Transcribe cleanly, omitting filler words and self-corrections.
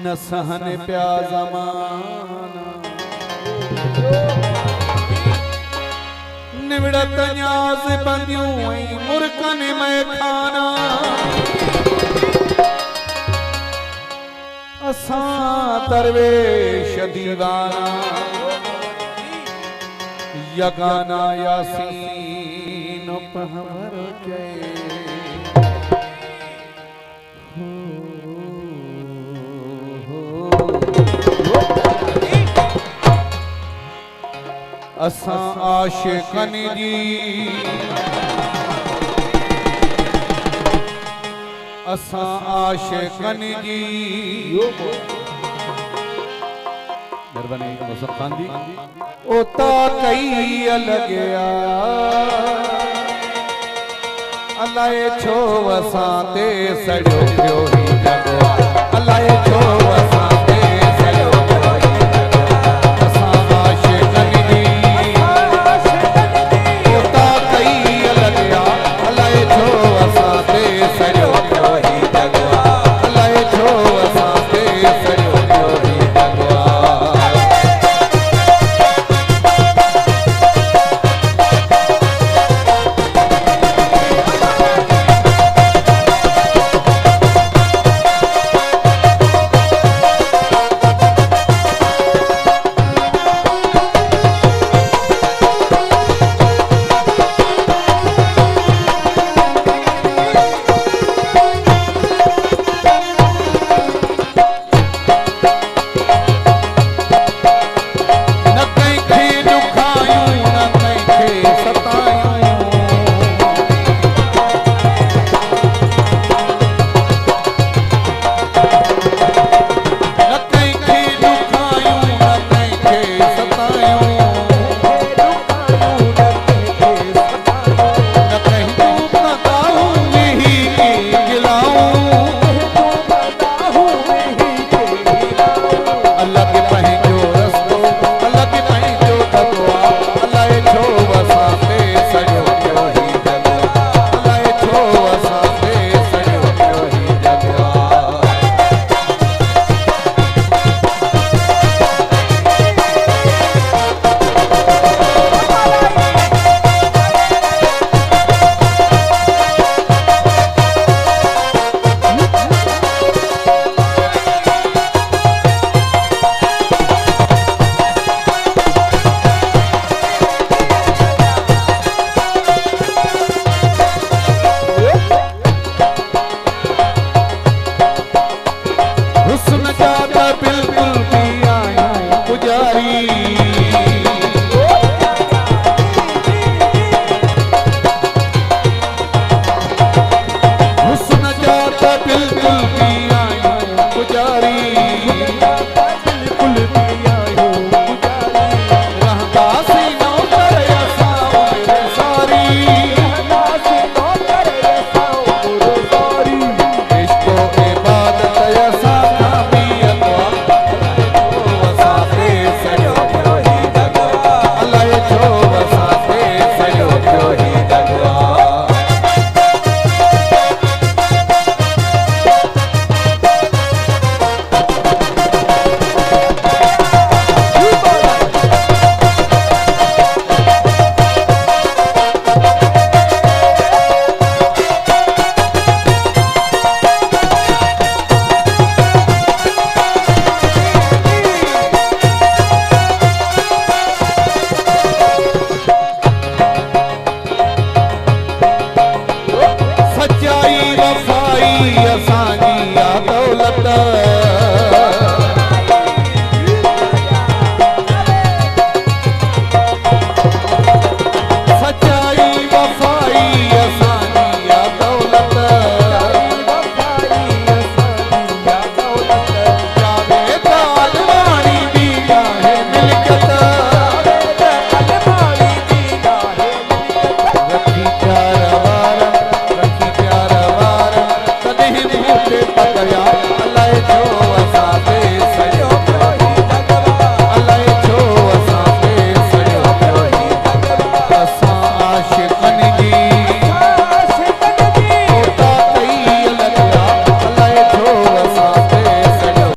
न सहन प्या जमाना निवड़त न्याज बंदियूं मुर्कन में खाना असां दरवेश दीवाना यगाना यासीन पहवर के असां आशिकन जी असां आशिकन जी मेहरबानी मुसफ़ खान जी ओता कई अलॻिया अलाए छो असां ते सड़ियो पियो ही जॻो अलाए छो असां ते सड़ियो पियो ही जॻो असां आशिकन जी ओता कई अलॻिया अलाए छो असां ते सड़ियो पियो ही जॻो अलाए छो असां ते सड़ियो पियो ही जॻो पकया